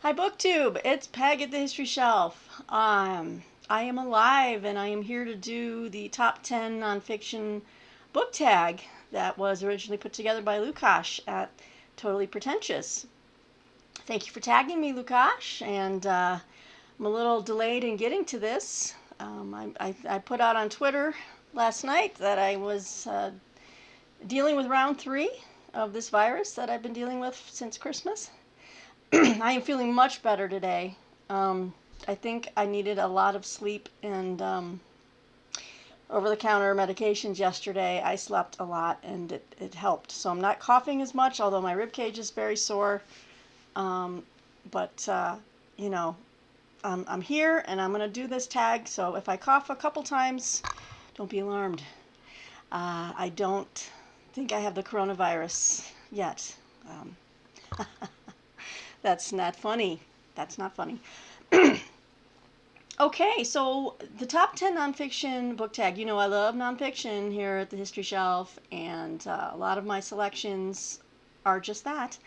Hi BookTube, it's Peg at the History Shelf. I am alive and I am here to do the top 10 nonfiction book tag that was originally put together by Lukash at Totally Pretentious. Thank you for tagging me, Lukash, and I'm a little delayed in getting to this. I put out on Twitter last night that I was dealing with round 3 of this virus that I've been dealing with since Christmas. I am feeling much better today. I think I needed a lot of sleep and over-the-counter medications yesterday. I slept a lot and it helped. So I'm not coughing as much, although my rib cage is very sore. But you know, I'm here and I'm going to do this tag. So if I cough a couple times, don't be alarmed. I don't think I have the coronavirus yet. That's not funny. That's not funny. Okay, so the top 10 nonfiction book tag. You know, I love nonfiction here at the History Shelf, and a lot of my selections are just that.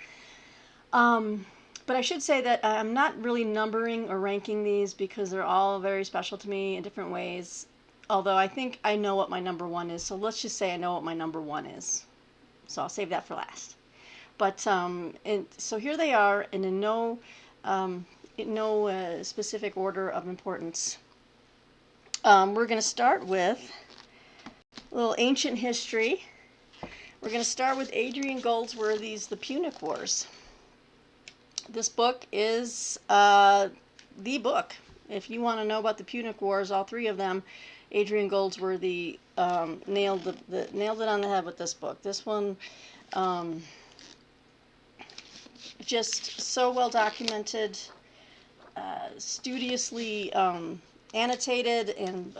But I should say that I'm not really numbering or ranking these because they're all very special to me in different ways. Although I think I know what my number 1 is, so let's just say I know what my number 1 is. So I'll save that for last. But so here they are, and in no specific order of importance. We're going to start with a little ancient history. We're going to start with Adrian Goldsworthy's The Punic Wars. This book is the book. If you want to know about the Punic Wars, all 3 of them, Adrian Goldsworthy nailed it on the head with this book. This one just so well documented, studiously annotated, and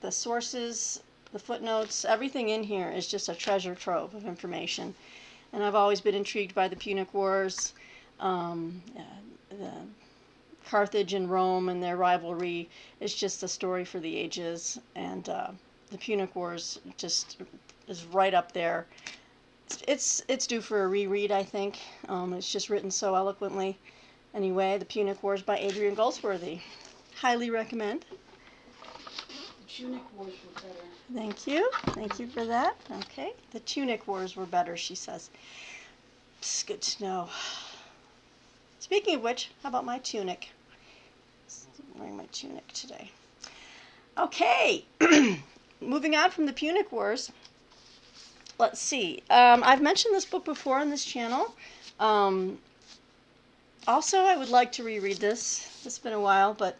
the sources, the footnotes, everything in here is just a treasure trove of information. And I've always been intrigued by the Punic Wars, the Carthage and Rome and their rivalry. It's just a story for the ages, and the Punic Wars just is right up there. It's due for a reread, I think. It's just written so eloquently. Anyway, The Punic Wars by Adrian Goldsworthy. Highly recommend. The Tunic Wars were better. Thank you. Thank you for that. Okay. The Tunic Wars were better, she says. It's good to know. Speaking of which, how about my tunic? I'm wearing my tunic today. Okay. Moving on from the Punic Wars. Let's see. I've mentioned this book before on this channel. Also, I would like to reread this. It's been a while, but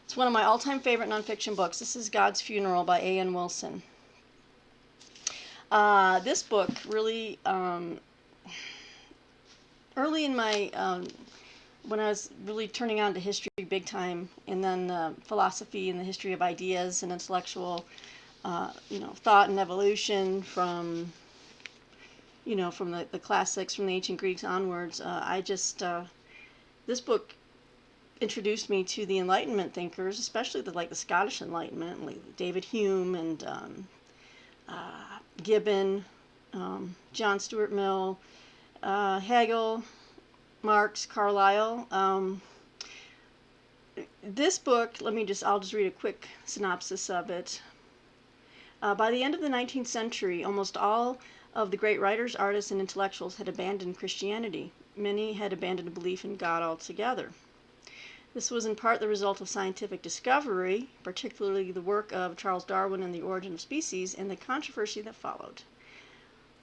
it's one of my all-time favorite nonfiction books. This is God's Funeral by A.N. Wilson. This book really, early in my, when I was really turning on to history big time, and then philosophy and the history of ideas and intellectual thought and evolution from the classics, from the ancient Greeks onwards. This book introduced me to the Enlightenment thinkers, especially the Scottish Enlightenment, like David Hume and Gibbon, John Stuart Mill, Hegel, Marx, Carlyle. This book, I'll just read a quick synopsis of it. By the end of the 19th century, almost all of the great writers, artists, and intellectuals had abandoned Christianity. Many had abandoned belief in God altogether. This was in part the result of scientific discovery, particularly the work of Charles Darwin and The Origin of Species, and the controversy that followed.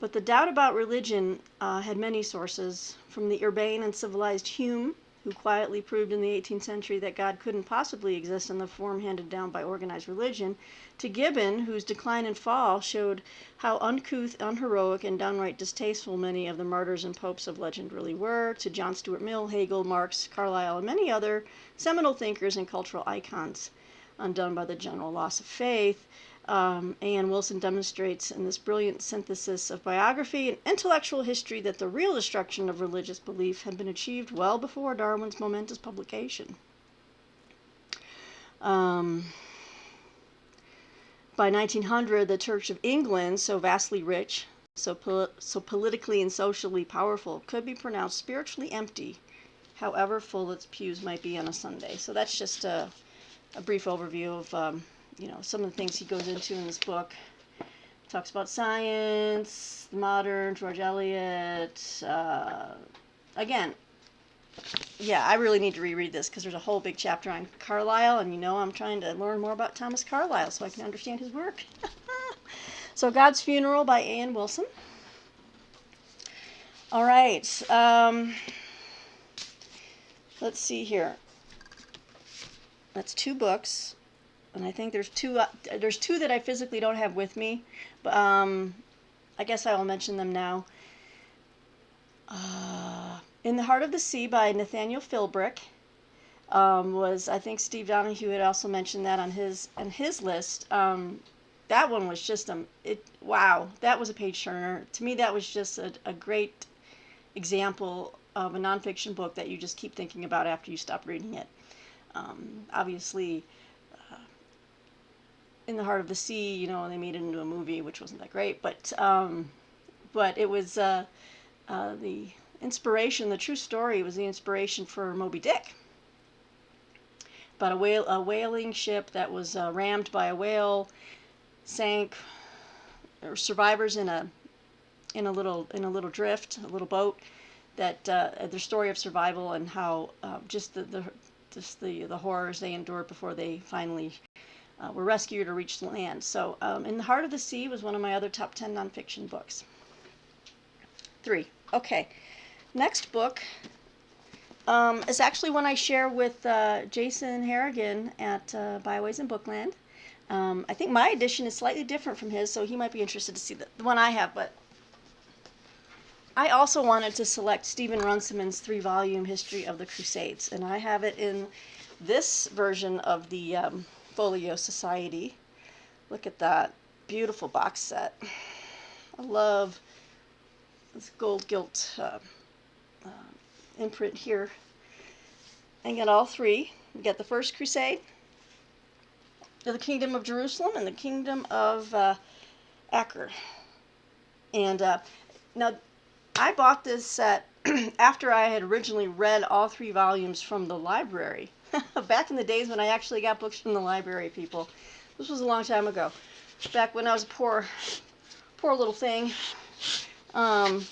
But the doubt about religion had many sources, from the urbane and civilized Hume, who quietly proved in the 18th century that God couldn't possibly exist in the form handed down by organized religion, to Gibbon, whose Decline and Fall showed how uncouth, unheroic, and downright distasteful many of the martyrs and popes of legend really were, to John Stuart Mill, Hegel, Marx, Carlyle, and many other seminal thinkers and cultural icons undone by the general loss of faith. A.N. Wilson demonstrates in this brilliant synthesis of biography and intellectual history that the real destruction of religious belief had been achieved well before Darwin's momentous publication. By 1900, the Church of England, so vastly rich, so politically and socially powerful, could be pronounced spiritually empty however full its pews might be on a Sunday. So that's just a brief overview of some of the things he goes into in this book. He talks about science, the modern, George Eliot. Again, yeah, I really need to reread this because there's a whole big chapter on Carlyle, and I'm trying to learn more about Thomas Carlyle so I can understand his work. So God's Funeral by A.N. Wilson. All right. Let's see here. That's 2 books, and I think there's two that I physically don't have with me, but I guess I will mention them now. In the Heart of the Sea by Nathaniel Philbrick was, I think Steve Donahue had also mentioned that on his list. That one was just wow, that was a page turner. To me, that was just a great example of a nonfiction book that you just keep thinking about after you stop reading it. Obviously, In the Heart of the Sea, they made it into a movie, which wasn't that great, but it was the inspiration. The true story was the inspiration for Moby Dick, about a whaling ship that was rammed by a whale, sank. There were survivors in a little drift, a little boat. That their story of survival and how just the horrors they endured before they finally were rescued or reached land. So In the Heart of the Sea was one of my other top 10 nonfiction books. 3. Okay. Next book is actually one I share with Jason Harrigan at Byways and Bookland. I think my edition is slightly different from his, so he might be interested to see the one I have, but I also wanted to select Stephen Runciman's 3-volume History of the Crusades, and I have it in this version of the Folio Society. Look at that beautiful box set. I love this gold gilt imprint here. And get all 3. We get the First Crusade, the Kingdom of Jerusalem, and the Kingdom of Acre. And now, I bought this set after I had originally read all 3 volumes from the library. Back in the days when I actually got books from the library, people. This was a long time ago. Back when I was a poor little thing. But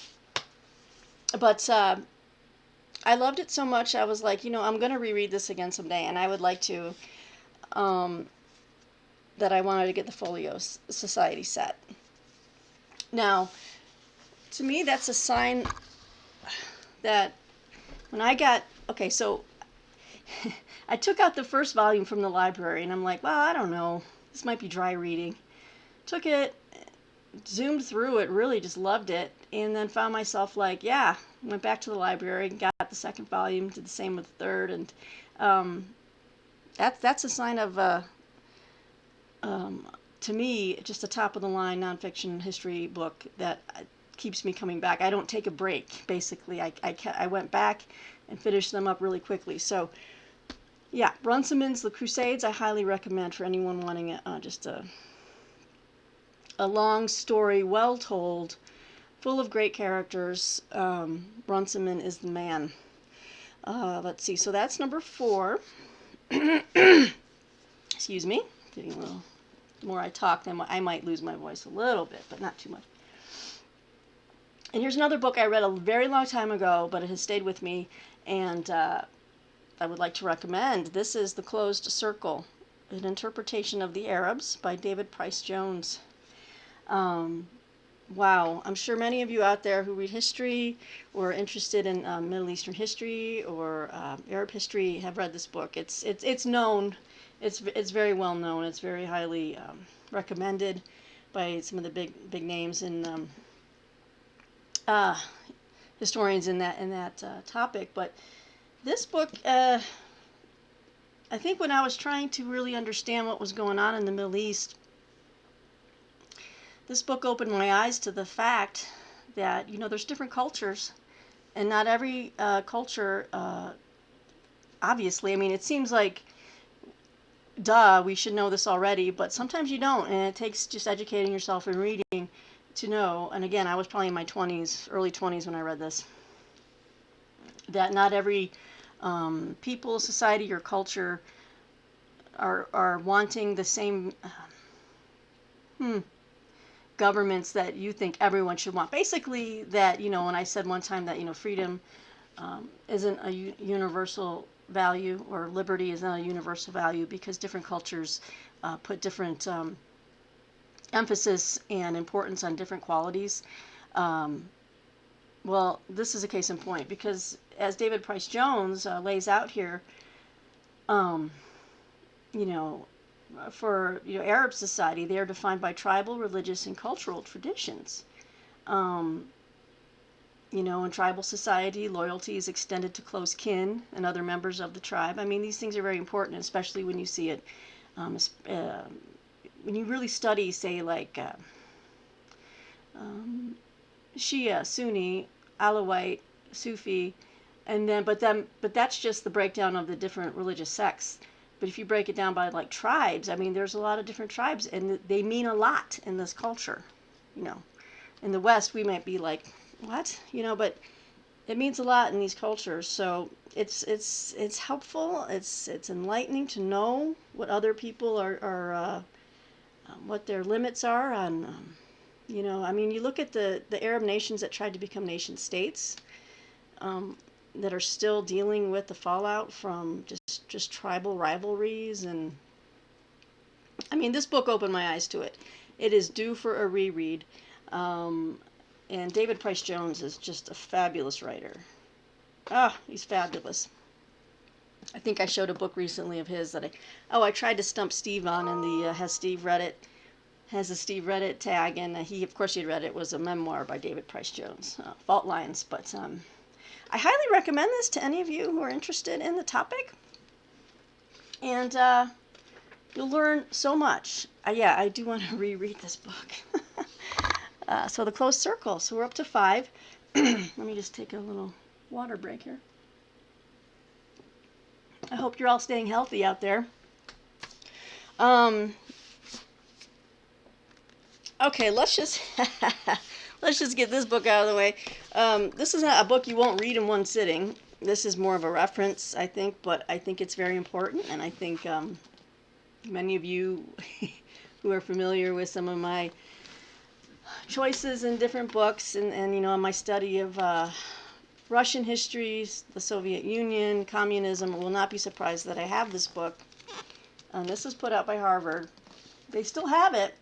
I loved it so much, I was like, I'm going to reread this again someday, and I would like to, that I wanted to get the Folio Society set. Now, to me, that's a sign that when I got, okay, so I took out the first volume from the library, and I'm like, well, I don't know, this might be dry reading. Took it, zoomed through it, really just loved it, and then found myself like, yeah, went back to the library, got the second volume, did the same with the third, and that's a sign of, to me, just a top-of-the-line nonfiction history book that keeps me coming back. I don't take a break, basically. I went back and finished them up really quickly. So, yeah, Runciman's The Crusades I highly recommend for anyone wanting just a long story, well told, full of great characters. Runciman is the man. Let's see, so that's number 4. Excuse me. Getting a little, the more I talk, then I might lose my voice a little bit, but not too much. And here's another book I read a very long time ago, but it has stayed with me, and I would like to recommend. This is The Closed Circle, an interpretation of the Arabs by David Price Jones. Wow, I'm sure many of you out there who read history or are interested in Middle Eastern history or Arab history have read this book. It's known. It's very well known. It's very highly recommended by some of the big names in historians in that topic. But this book, I think when I was trying to really understand what was going on in the Middle East, this book opened my eyes to the fact that, there's different cultures, and not every culture, obviously, I mean, it seems like, duh, we should know this already, but sometimes you don't, and it takes just educating yourself and reading to know. And again, I was probably in my 20s, early 20s when I read this, that not every people, society, or culture are wanting the same governments that you think everyone should want. Basically, that, when I said one time that, freedom isn't a universal value, or liberty is not a universal value, because different cultures put different emphasis and importance on different qualities. Well, this is a case in point, because as David Price Jones lays out here, for Arab society, they are defined by tribal, religious, and cultural traditions. In tribal society, loyalty is extended to close kin and other members of the tribe. I mean, these things are very important, especially when you see it, when you really study, say, like Shia, Sunni, Alawite, Sufi, but that's just the breakdown of the different religious sects. But if you break it down by like tribes, I mean, there's a lot of different tribes, and they mean a lot in this culture. In the West, we might be like, what? But it means a lot in these cultures. So it's helpful. It's enlightening to know what other people are what their limits are on. I mean, you look at the Arab nations that tried to become nation states, that are still dealing with the fallout from just tribal rivalries. And I mean, this book opened my eyes to it. It is due for a reread. And David Price Jones is just a fabulous writer. He's fabulous. I think I showed a book recently of his that I tried to stump Steve on, and has a Steve read it tag, and he had read it. It was a memoir by David Price Jones, Fault Lines. But I highly recommend this to any of you who are interested in the topic, and you'll learn so much. I do want to reread this book. So The Closed Circle. So we're up to 5. Let me just take a little water break here. I hope you're all staying healthy out there. Okay, let's just get this book out of the way. This is not a book you won't read in one sitting. This is more of a reference, I think, but I think it's very important, and I think many of you who are familiar with some of my choices in different books, and my study of Russian history, the Soviet Union, communism, will not be surprised that I have this book. And this is put out by Harvard. They still have it.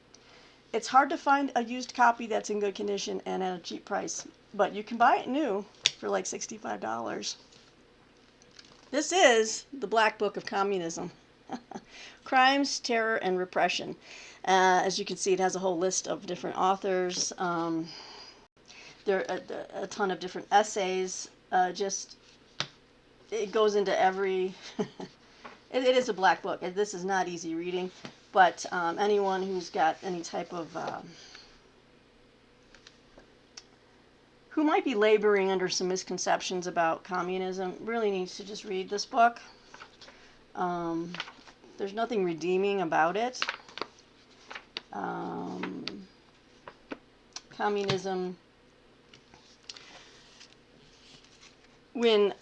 It's hard to find a used copy that's in good condition and at a cheap price, but you can buy it new for like $65. This is the Black Book of Communism. Crimes, Terror, and Repression. As you can see, it has a whole list of different authors. There are a ton of different essays. It goes into every... it is a black book. This is not easy reading, but anyone who's got any type of... who might be laboring under some misconceptions about communism really needs to just read this book. There's nothing redeeming about it. Communism, when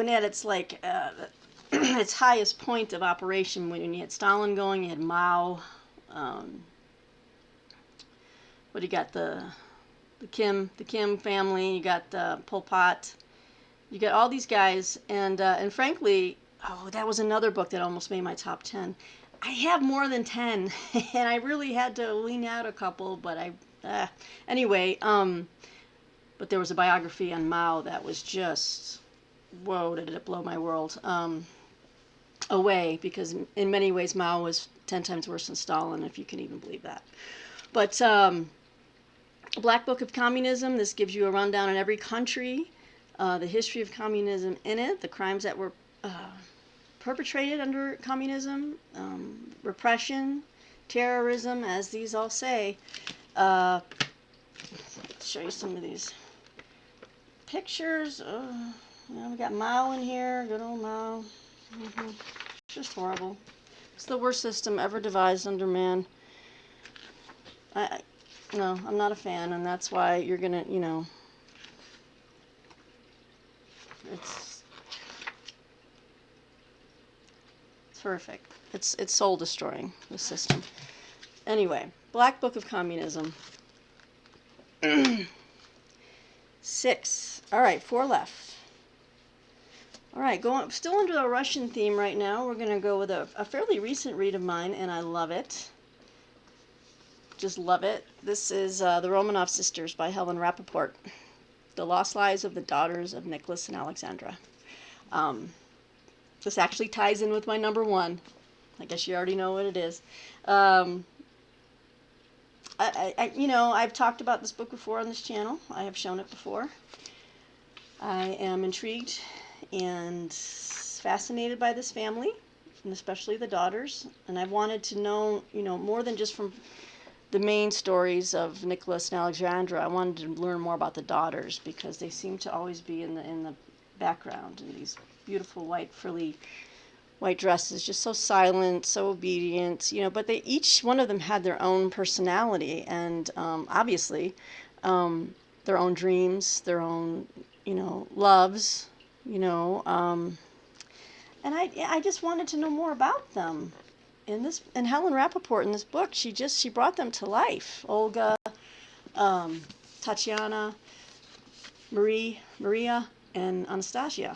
at its like its highest point of operation, when you had Stalin going, you had Mao. What do you got? The Kim family. You got Pol Pot. You got all these guys, and frankly, that was another book that almost made my top 10. I have more than 10, and I really had to lean out a couple, but anyway, but there was a biography on Mao that was just, whoa, did it blow my world away, because in many ways Mao was 10 times worse than Stalin, if you can even believe that. But Black Book of Communism, this gives you a rundown on every country, the history of communism in it, the crimes that were perpetrated under communism, repression, terrorism, as these all say. Let's show you some of these pictures. We got Mao in here, good old Mao. It's just horrible. It's the worst system ever devised under man. No, I'm not a fan, and that's why you're gonna, horrific. It's soul destroying, the system. Anyway, Black Book of Communism. 6. All right, 4 left. All right, still under the Russian theme right now. We're going to go with a fairly recent read of mine, and I love it. Just love it. This is the Romanoff Sisters by Helen Rappaport. The Lost Lives of the Daughters of Nicholas and Alexandra. This actually ties in with my number 1. I guess you already know what it is. I've talked about this book before on this channel. I have shown it before. I am intrigued and fascinated by this family, and especially the daughters. And I've wanted to know, more than just from the main stories of Nicholas and Alexandra. I wanted to learn more about the daughters because they seem to always be in the background in these beautiful white frilly white dresses, just so silent, so obedient, but each one of them had their own personality and obviously their own dreams, their own loves, and I just wanted to know more about them. And Helen Rappaport in this book, she brought them to life. Olga, Tatiana, Maria, and Anastasia.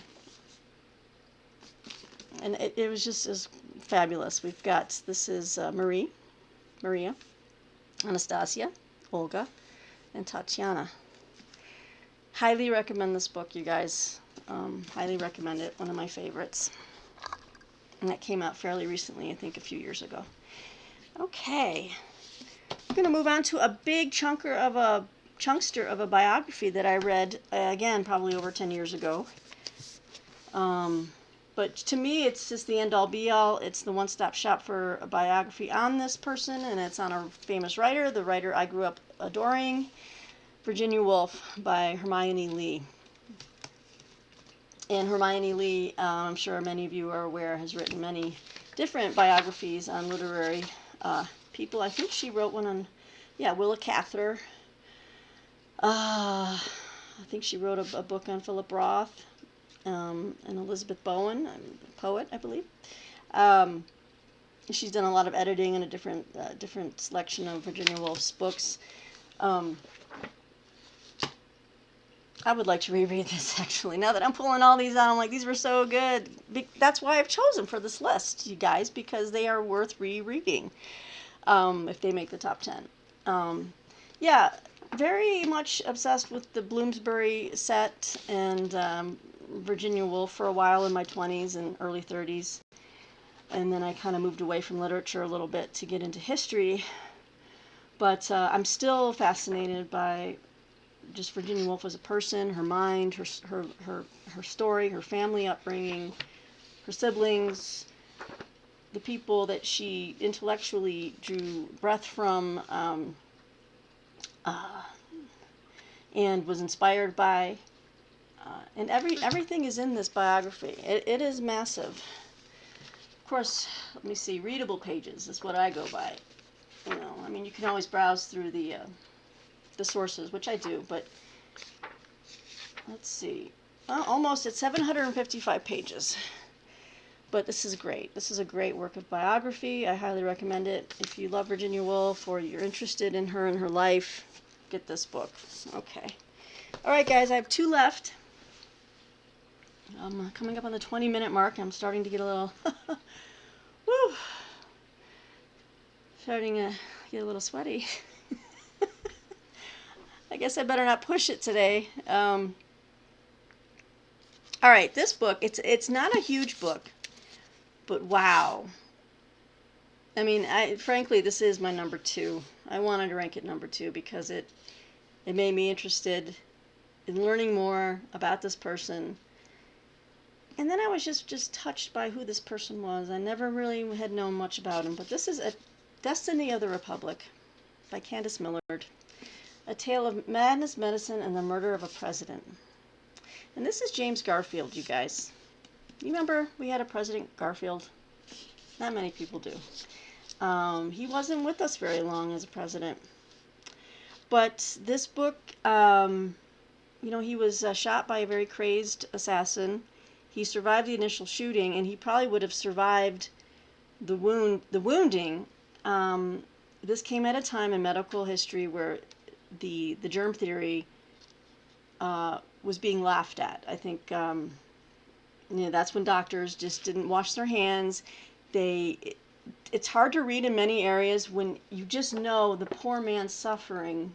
And it was just fabulous. This is Maria, Anastasia, Olga, and Tatiana. Highly recommend this book, you guys. Highly recommend it. One of my favorites. And that came out fairly recently, I think a few years ago. Okay. I'm going to move on to a big chunkster of a biography that I read, again, probably over 10 years ago. But to me, it's just the end-all, be-all. It's the one-stop shop for a biography on this person, and it's on a famous writer, the writer I grew up adoring, Virginia Woolf by Hermione Lee. And Hermione Lee, I'm sure many of you are aware, has written many different biographies on literary people. I think she wrote one on, Willa Cather. I think she wrote a book on Philip Roth. And Elizabeth Bowen, a poet, I believe. She's done a lot of editing and a different selection of Virginia Woolf's books. I would like to reread this, actually. Now that I'm pulling all these out, I'm like, these were so good. That's why I've chosen for this list, you guys, because they are worth rereading if they make the top 10. Very much obsessed with the Bloomsbury set and Virginia Woolf for a while in my 20s and early 30s. And then I kind of moved away from literature a little bit to get into history. But I'm still fascinated by just Virginia Woolf as a person, her mind, her story, her family upbringing, her siblings, the people that she intellectually drew breath from and was inspired by. And everything is in this biography. It is massive. Of course, let me see, readable pages is what I go by. You can always browse through the sources, which I do, but let's see. Almost at 755 pages. But this is great. This is a great work of biography. I highly recommend it. If you love Virginia Woolf or you're interested in her and her life, get this book. Okay. All right, guys, I have 2 left. I'm coming up on the 20-minute mark. I'm starting to get a little, starting to get a little sweaty. I guess I better not push it today. All right, this book, it's not a huge book, but wow. Frankly, this is my number 2. I wanted to rank it number 2 because it made me interested in learning more about this person. And then I was just touched by who this person was. I never really had known much about him, but this is A Destiny of the Republic by Candace Millard. A tale of madness, medicine, and the murder of a president. And this is James Garfield, you guys. You remember we had a President Garfield? Not many people do. He wasn't with us very long as a president. But this book, he was shot by a very crazed assassin. He survived the initial shooting, and he probably would have survived the wounding. This came at a time in medical history where the germ theory was being laughed at. I think that's when doctors just didn't wash their hands. It's hard to read in many areas when you just know the poor man's suffering.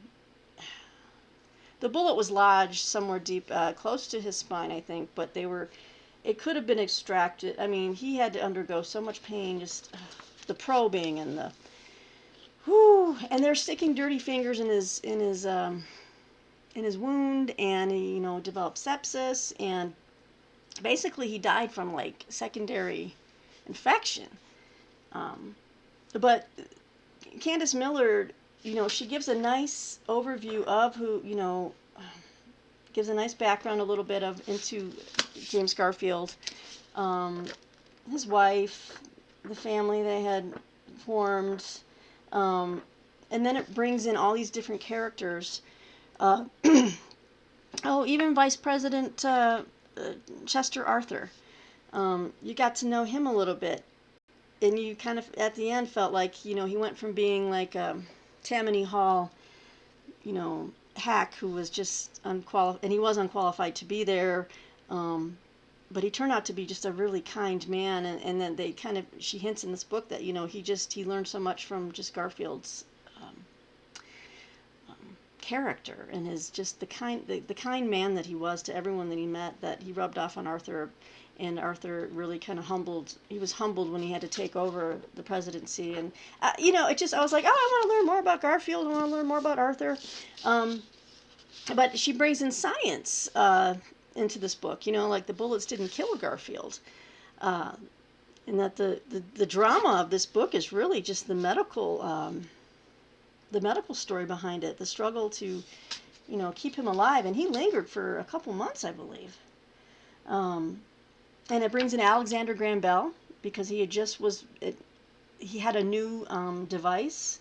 The bullet was lodged somewhere deep, close to his spine, I think, but it could have been extracted. I mean, he had to undergo so much pain, just the probing and and they're sticking dirty fingers in his wound, and he, developed sepsis, and basically he died from like secondary infection. But Candace Miller, she gives a nice overview of gives a nice background a little bit into James Garfield, his wife, the family they had formed, and then it brings in all these different characters. Even Vice President Chester Arthur. You got to know him a little bit, and you kind of at the end felt like he went from being like a Tammany Hall, hack who was just unqualified, and he was unqualified to be there, but he turned out to be just a really kind man, and then she hints in this book that he learned so much from just Garfield's character, and his just the kind man that he was to everyone that he met, that he rubbed off on Arthur, and Arthur really kind of he was humbled when he had to take over the presidency, and I was like, oh, I want to learn more about Garfield, I want to learn more about Arthur, but she brings in science into this book, like the bullets didn't kill Garfield, and that the drama of this book is really just the medical story behind it, the struggle to, keep him alive. And he lingered for a couple months, I believe. And it brings in Alexandra Graham Bell, because he had a new device.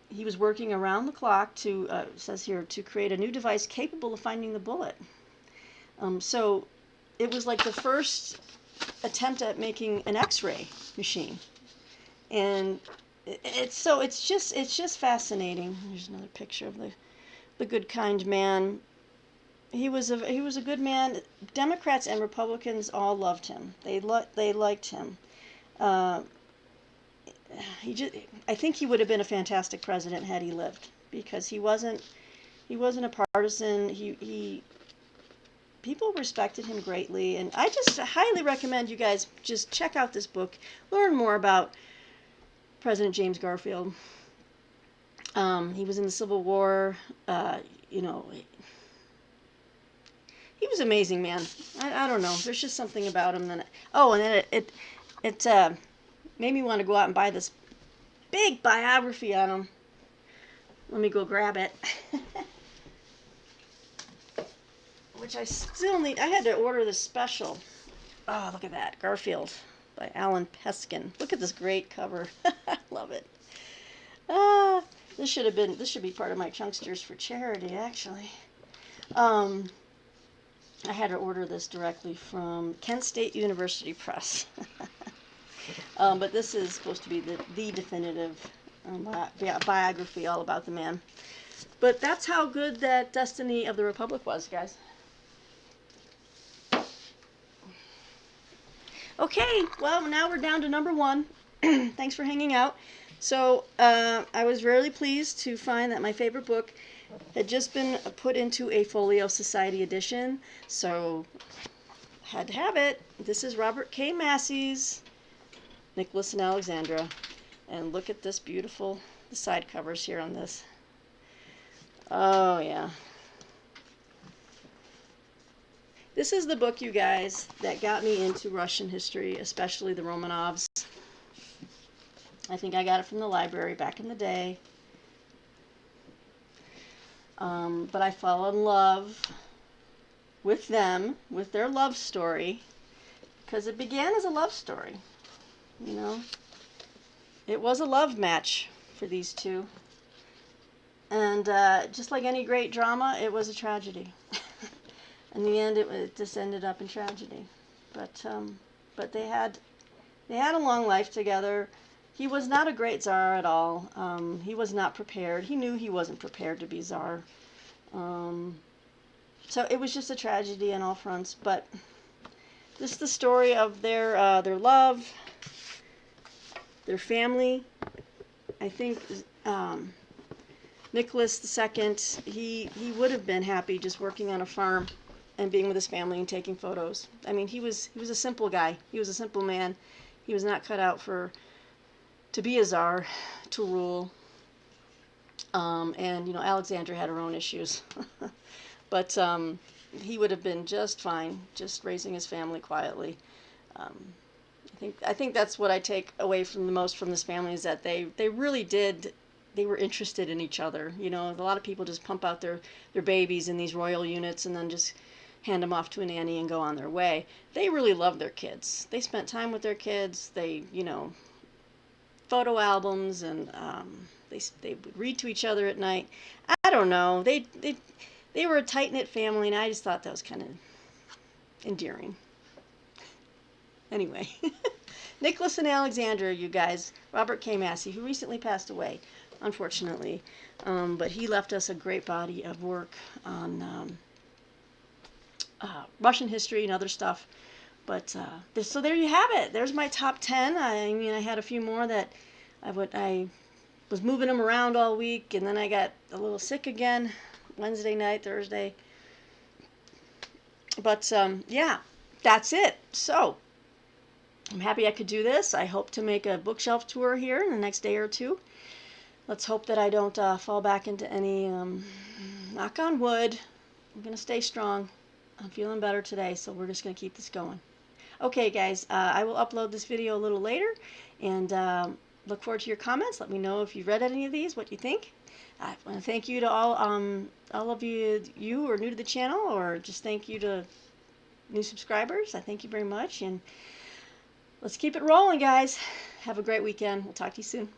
He was working around the clock it says here, to create a new device capable of finding the bullet. So it was like the first attempt at making an X-ray machine. And it's just fascinating. There's another picture of the good, kind man. He was a good man. Democrats and Republicans all loved him. They liked him. I think he would have been a fantastic president had he lived, because he wasn't a partisan. People respected him greatly, and I just highly recommend you guys just check out this book, learn more about President James Garfield. He was in the Civil War. He was an amazing man. I don't know. There's just something about him that. And then it made me want to go out and buy this big biography on him. Let me go grab it. Which I still need. I had to order this special. Oh, look at that. Garfield by Alan Peskin. Look at this great cover. I love it. This should be part of my Chunksters for Charity, actually. I had to order this directly from Kent State University Press. But this is supposed to be the definitive biography all about the man. But that's how good that Destiny of the Republic was, guys. Okay, well, now we're down to number 1. Thanks for hanging out. So I was really pleased to find that my favorite book had just been put into a Folio Society edition, so had to have it. This is Robert K. Massey's Nicholas and Alexandra, and look at this beautiful, the side covers here on this. Oh yeah. This is the book, you guys, that got me into Russian history, especially the Romanovs. I think I got it from the library back in the day. But I fell in love with them, with their love story, because it began as a love story. It was a love match for these two. And just like any great drama, it was a tragedy. In the end, it just ended up in tragedy. But they had They had a long life together. He was not a great czar at all. He was not prepared. He knew he wasn't prepared to be czar. So it was just a tragedy on all fronts. But this is the story of their love, their family. I think Nicholas II, he would have been happy just working on a farm and being with his family and taking photos. I mean, he was a simple guy. He was a simple man. He was not cut out to be a czar, to rule. And you know, Alexandra had her own issues, but he would have been just fine, just raising his family quietly. I think that's what I take away from the most from this family, is that they really did. They were interested in each other. You know, a lot of people just pump out their babies in these royal units and then just hand them off to a nanny and go on their way. They really loved their kids. They spent time with their kids. They, you know, photo albums, and they would read to each other at night. I don't know. They were a tight-knit family, and I just thought that was kind of endearing. Anyway, Nicholas and Alexandra, you guys. Robert K. Massey, who recently passed away, unfortunately. But he left us a great body of work on Russian history and other stuff. But so there you have it. There's my top 10. I mean, I had a few more that I was moving them around all week, and then I got a little sick again Wednesday night, Thursday. But yeah, that's it. So I'm happy I could do this. I hope to make a bookshelf tour here in the next day or two. Let's hope that I don't fall back into any, knock on wood. I'm going to stay strong. I'm feeling better today, so we're just going to keep this going. Okay, guys, I will upload this video a little later, and look forward to your comments. Let me know if you've read any of these, what you think. I want to thank you to all of you who are new to the channel, or just thank you to new subscribers. I thank you very much, and let's keep it rolling, guys. Have a great weekend. We'll talk to you soon.